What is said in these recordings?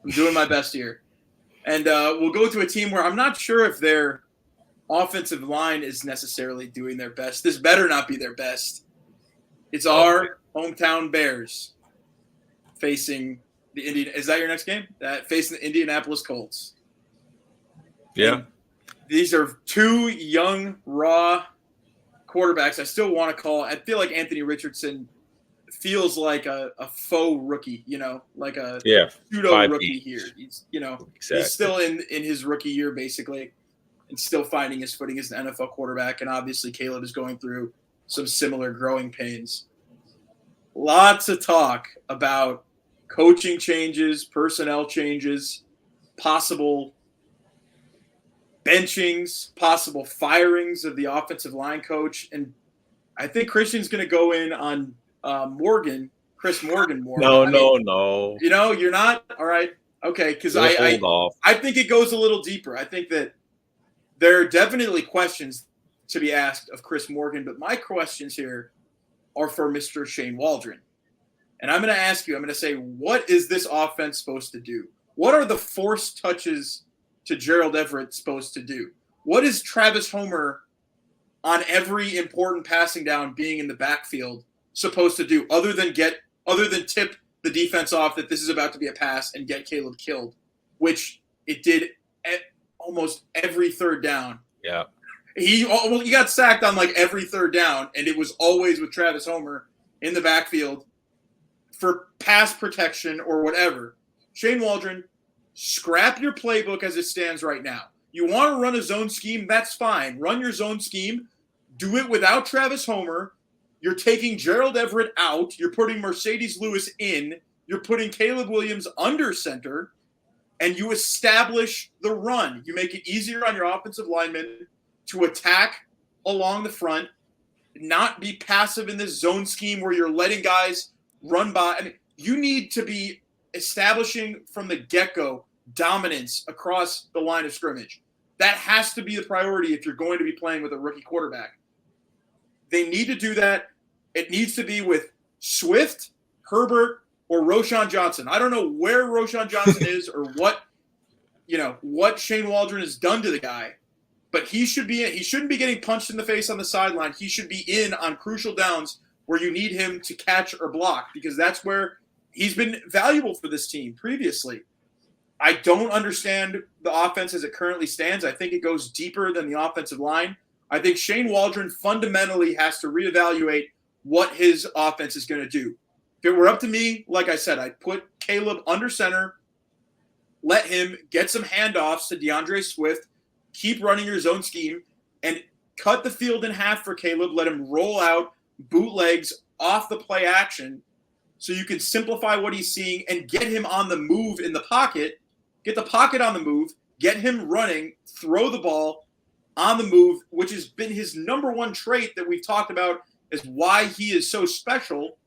I'm doing my best here. And we'll go to a team where I'm not sure if their offensive line is necessarily doing their best. This better not be their best. It's our hometown Bears facing the Indian. Is that your next game? Facing the Indianapolis Colts. Yeah. And these are two young, raw quarterbacks. I still want to call. I feel like Anthony Richardson feels like a faux rookie, like a pseudo rookie here. He's, he's still in his rookie year basically, and still finding his footing as an NFL quarterback. And obviously, Caleb is going through some similar growing pains. Lots of talk about coaching changes, personnel changes, possible benchings, possible firings of the offensive line coach. And I think Christian's going to go in on Chris Morgan more. No. You're not? All right. Okay, because I think it goes a little deeper. I think that there are definitely questions to be asked of Chris Morgan, but my questions here are for Mr. Shane Waldron. And I'm going to ask you, I'm going to say, what is this offense supposed to do? What are the forced touches to Gerald Everett supposed to do? What is Travis Homer on every important passing down being in the backfield supposed to do other than tip the defense off that this is about to be a pass and get Caleb killed, which it did at almost every third down. Yeah. He got sacked on like every third down, and it was always with Travis Homer in the backfield for pass protection or whatever. Shane Waldron, scrap your playbook as it stands right now. You want to run a zone scheme? That's fine. Run your zone scheme. Do it without Travis Homer. You're taking Gerald Everett out. You're putting Mercedes Lewis in. You're putting Caleb Williams under center. And you establish the run. You make it easier on your offensive linemen to attack along the front, not be passive in this zone scheme where you're letting guys run by. I mean, you need to be establishing from the get-go dominance across the line of scrimmage. That has to be the priority if you're going to be playing with a rookie quarterback. They need to do that. It needs to be with Swift, Herbert, or Roschon Johnson. I don't know where Roschon Johnson is or what Shane Waldron has done to the guy, but he shouldn't be getting punched in the face on the sideline. He should be in on crucial downs where you need him to catch or block, because that's where he's been valuable for this team previously. I don't understand the offense as it currently stands. I think it goes deeper than the offensive line. I think Shane Waldron fundamentally has to reevaluate what his offense is going to do. If it were up to me, like I said, I'd put Caleb under center, let him get some handoffs to DeAndre Swift, keep running your zone scheme, and cut the field in half for Caleb. Let him roll out bootlegs off the play action so you can simplify what he's seeing and get him on the move in the pocket. Get the pocket on the move, get him running, throw the ball on the move, which has been his number one trait that we've talked about as why he is so special.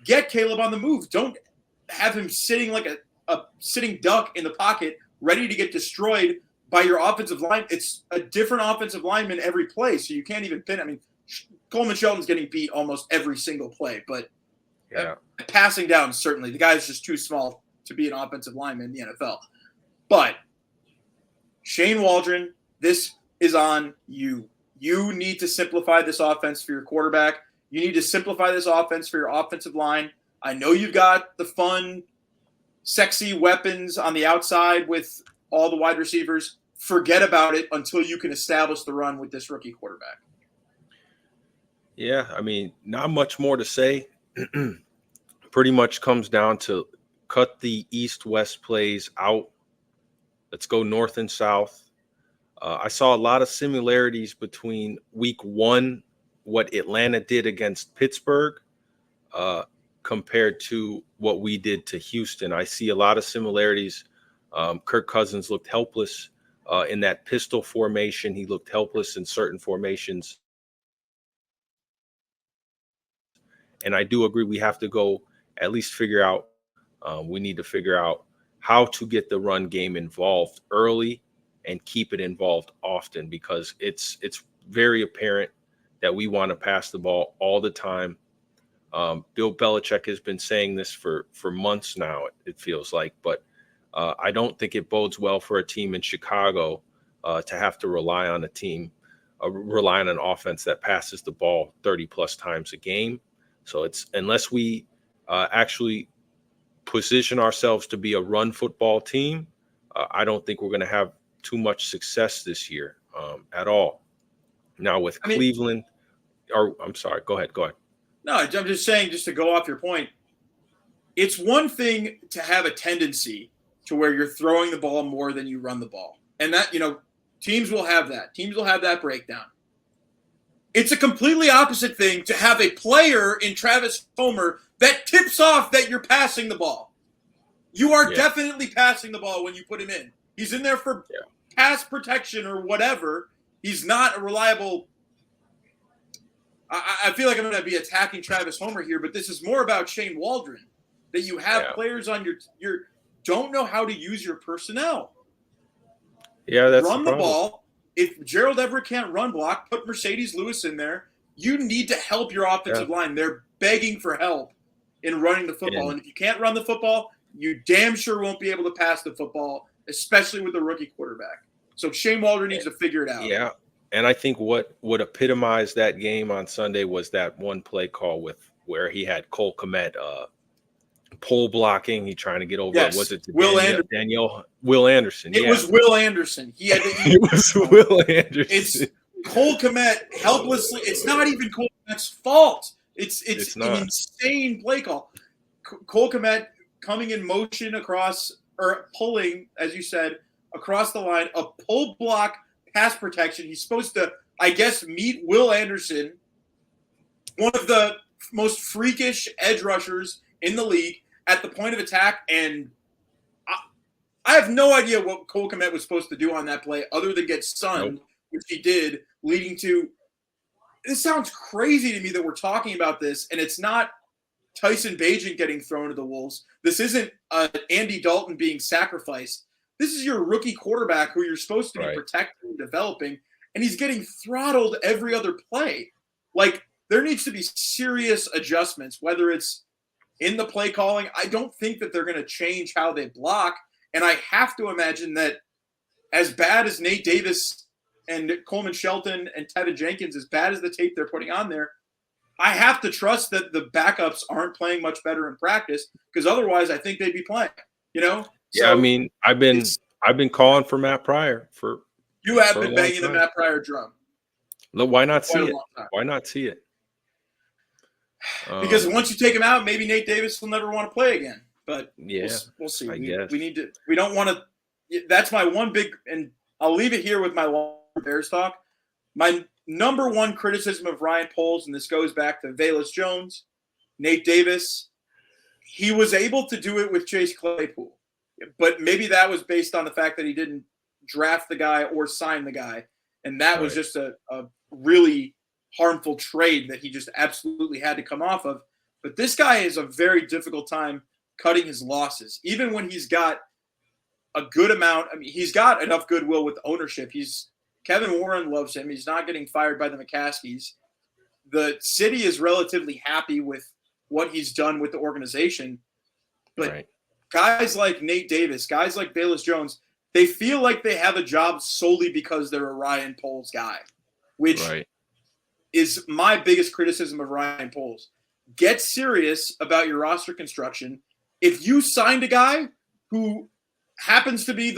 Get Caleb on the move. Don't have him sitting like a sitting duck in the pocket, ready to get destroyed by your offensive line. It's a different offensive lineman every play, so you can't even pin. I mean, Coleman Shelton's getting beat almost every single play, but passing down, certainly. The guy's just too small to be an offensive lineman in the NFL. But Shane Waldron, this is on you. You need to simplify this offense for your quarterback. You need to simplify this offense for your offensive line. I know you've got the fun, sexy weapons on the outside with all the wide receivers. Forget about it until you can establish the run with this rookie quarterback. Yeah, I mean, not much more to say. Pretty much comes down to cut the east-west plays out. Let's go north and south. I saw a lot of similarities between week one, what Atlanta did against Pittsburgh, compared to what we did to Houston. I see a lot of similarities. Kirk Cousins looked helpless in that pistol formation. He looked helpless in certain formations. And I do agree we have to go at least figure out, we need to figure out how to get the run game involved early and keep it involved often, because it's very apparent that we want to pass the ball all the time. Bill Belichick has been saying this for months now, it feels like, but I don't think it bodes well for a team in Chicago to have to rely on an offense that passes the ball 30 plus times a game. So it's unless we actually position ourselves to be a run football team, I don't think we're going to have too much success this year at all. Now with Cleveland, I'm sorry, go ahead. No, I'm just saying, just to go off your point, it's one thing to have a tendency to where you're throwing the ball more than you run the ball. And that, teams will have that. Teams will have that breakdown. It's a completely opposite thing to have a player in Travis Homer that tips off that you're passing the ball. You are definitely passing the ball when you put him in. He's in there for pass protection or whatever. He's not a reliable. I feel like I'm going to be attacking Travis Homer here, but this is more about Shane Waldron, that you have players on your don't know how to use your personnel. Yeah, that's run the ball. If Gerald Everett can't run block, put Mercedes Lewis in there. You need to help your offensive line. They're begging for help in running the football. And if you can't run the football, you damn sure won't be able to pass the football, especially with the rookie quarterback. So Shane Waldron needs to figure it out. Yeah. And I think what epitomized that game on Sunday was that one play call where he had Cole Kmet pole blocking. He trying to get over. Yes. Was it Will Anderson? It was Will Anderson. He had to. It was Will Anderson. It's Cole Kmet helplessly. It's not even Cole Kmet's fault. It's an insane play call. Cole Kmet coming in motion across or pulling, as you said, across the line, a pull block pass protection. He's supposed to, I guess, meet Will Anderson, one of the most freakish edge rushers in the league, at the point of attack. And I have no idea what Cole Kmet was supposed to do on that play other than get stunned, which he did, leading to – this sounds crazy to me that we're talking about this, and it's not Tyson Bagent getting thrown to the wolves. This isn't Andy Dalton being sacrificed. This is your rookie quarterback who you're supposed to be protecting and developing, and he's getting throttled every other play. Like, there needs to be serious adjustments, whether it's in the play calling. I don't think that they're going to change how they block, and I have to imagine that as bad as Nate Davis and Coleman Shelton and Tevin Jenkins, as bad as the tape they're putting on there, I have to trust that the backups aren't playing much better in practice, because otherwise I think they'd be playing, Yeah, So I mean, I've been calling for Matt Pryor for – You have been banging the Matt Pryor drum. Look, why not see it? Why not see it? Because once you take him out, maybe Nate Davis will never want to play again. But we'll see. We need to. We don't want to. That's my one big, and I'll leave it here with my long Bears talk. My number one criticism of Ryan Poles, and this goes back to Velus Jones, Nate Davis. He was able to do it with Chase Claypool, but maybe that was based on the fact that he didn't draft the guy or sign the guy, and that was just a really harmful trade that he just absolutely had to come off of. But this guy has a very difficult time cutting his losses, even when he's got a good amount. I mean, he's got enough goodwill with ownership. Kevin Warren loves him. He's not getting fired by the McCaskies. The city is relatively happy with what he's done with the organization. But guys like Nate Davis, guys like Velus Jones, they feel like they have a job solely because they're a Ryan Poles guy, which is my biggest criticism of Ryan Poles. Get serious about your roster construction. If you signed a guy who happens to be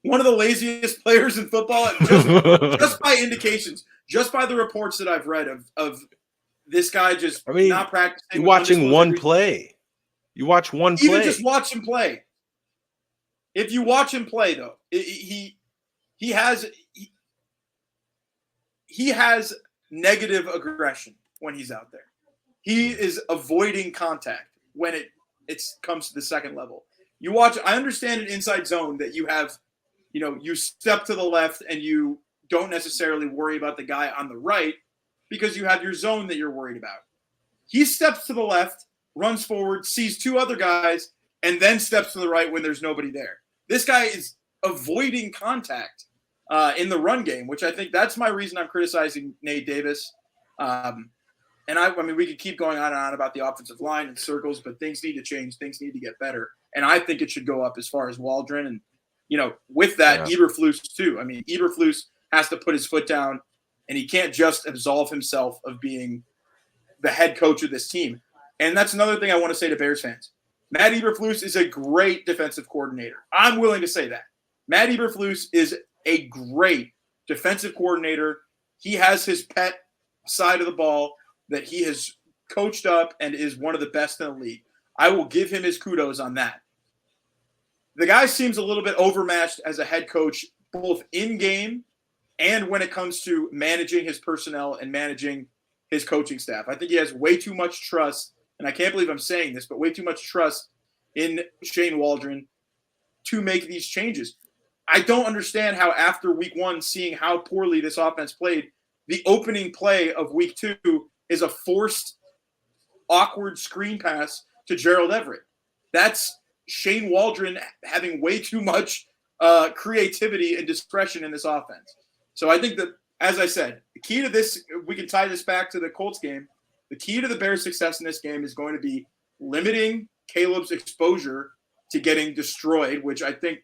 one of the laziest players in football, just by indications, just by the reports that I've read of this guy not practicing. You're watching one play. You watch one play. Even just watch him play. If you watch him play, though, he has negative aggression when he's out there. He is avoiding contact when it comes to the second level. You watch. I understand an inside zone that you have. You step to the left and you don't necessarily worry about the guy on the right because you have your zone that you're worried about. He steps to the left, runs forward, sees two other guys, and then steps to the right when there's nobody there. This guy is avoiding contact in the run game, which I think that's my reason I'm criticizing Nate Davis. And I mean, we could keep going on and on about the offensive line and circles, but things need to change. Things need to get better. and I think it should go up as far as Waldron. And, with that, Eberflus too. I mean, Eberflus has to put his foot down, and he can't just absolve himself of being the head coach of this team. And that's another thing I want to say to Bears fans. Matt Eberflus is a great defensive coordinator. I'm willing to say that. Matt Eberflus is a great defensive coordinator. He has his pet side of the ball that he has coached up and is one of the best in the league. I will give him his kudos on that. The guy seems a little bit overmatched as a head coach, both in game and when it comes to managing his personnel and managing his coaching staff. I think he has way too much trust, and I can't believe I'm saying this, but way too much trust in Shane Waldron to make these changes. I don't understand how after week 1, seeing how poorly this offense played, the opening play of week 2 is a forced, awkward screen pass to Gerald Everett. That's Shane Waldron having way too much creativity and discretion in this offense. So I think that, as I said, the key to this, we can tie this back to the Colts game. The key to the Bears' success in this game is going to be limiting Caleb's exposure to getting destroyed, which I think,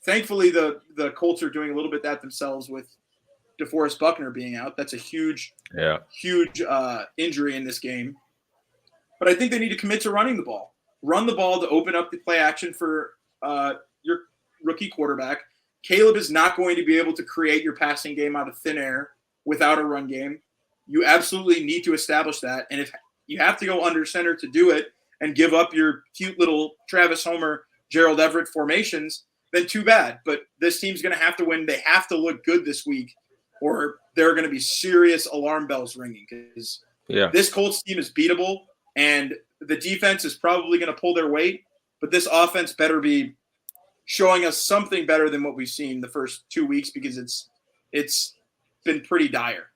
thankfully, the Colts are doing a little bit that themselves with DeForest Buckner being out. That's a huge injury in this game. But I think they need to commit to running the ball. Run the ball to open up the play action for your rookie quarterback. Caleb is not going to be able to create your passing game out of thin air without a run game. You absolutely need to establish that. And if you have to go under center to do it and give up your cute little Travis Homer, Gerald Everett formations, then too bad. But this team's going to have to win. They have to look good this week, or there are going to be serious alarm bells ringing, because this Colts team is beatable, and the defense is probably going to pull their weight, but this offense better be showing us something better than what we've seen the first 2 weeks, because it's been pretty dire.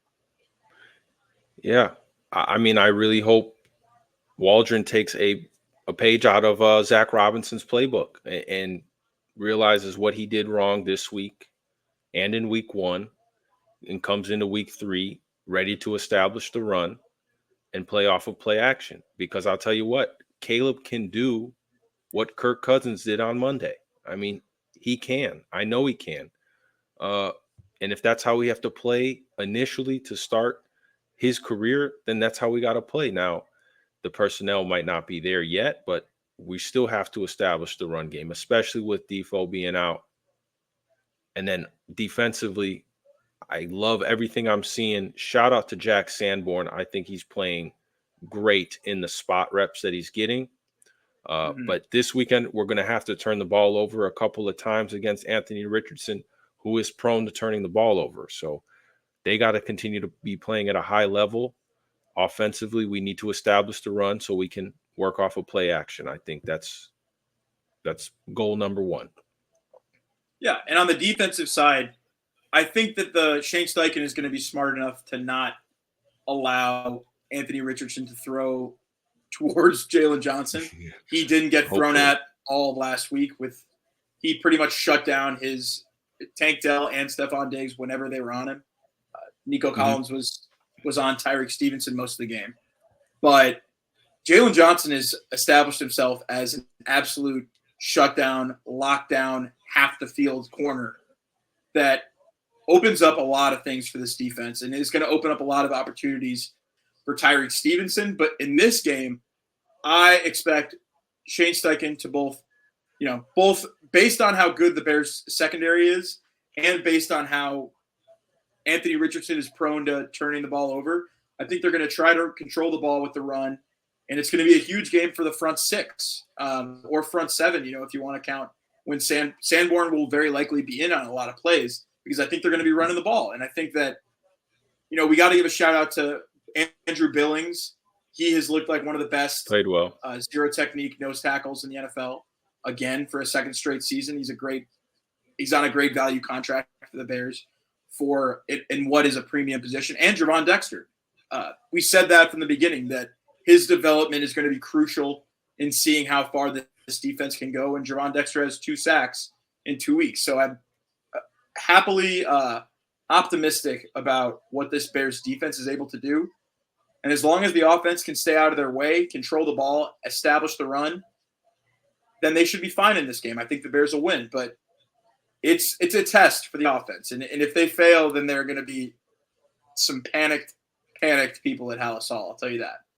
Yeah. I mean, I really hope Waldron takes a page out of Zach Robinson's playbook and realizes what he did wrong this week and in week 1, and comes into week 3 ready to establish the run and play off of play action. Because I'll tell you what, Caleb can do what Kirk Cousins did on Monday. I mean, he can. I know he can. And if that's how we have to play initially to start his career, then that's how we got to play. Now, the personnel might not be there yet, but we still have to establish the run game, especially with Defoe being out. And then defensively, I love everything I'm seeing. Shout out to Jack Sanborn. I think he's playing great in the spot reps that he's getting. But this weekend, we're going to have to turn the ball over a couple of times against Anthony Richardson, who is prone to turning the ball over. So they got to continue to be playing at a high level. Offensively, we need to establish the run so we can work off of play action. I think that's goal number 1. Yeah, and on the defensive side, I think that the Shane Steichen is going to be smart enough to not allow Anthony Richardson to throw towards Jalen Johnson. He didn't get thrown at all last week. He pretty much shut down his Tank Dell and Stephon Diggs whenever they were on him. Nico Collins was on Tyreek Stevenson most of the game. But Jalen Johnson has established himself as an absolute shutdown, lockdown, half the field corner that opens up a lot of things for this defense, and is going to open up a lot of opportunities for Tyreek Stevenson. But in this game, I expect Shane Steichen to both based on how good the Bears secondary is and based on how Anthony Richardson is prone to turning the ball over, I think they're going to try to control the ball with the run. And it's going to be a huge game for the front 6 or front 7, if you want to count when Sanborn will very likely be in on a lot of plays, because I think they're going to be running the ball. And I think that, we got to give a shout out to Andrew Billings. He has looked like one of the best played well zero technique nose tackles in the NFL. Again, for a second straight season, he's on a great value contract for the Bears for it in what is a premium position. And Javon Dexter. We said that from the beginning, that his development is going to be crucial in seeing how far this defense can go. And Javon Dexter has 2 sacks in 2 weeks. So I'm happily optimistic about what this Bears defense is able to do. And as long as the offense can stay out of their way, control the ball, establish the run, then they should be fine in this game. I think the Bears will win, but it's a test for the offense. And if they fail, then there are going to be some panicked people at Hallis Hall. I'll tell you that.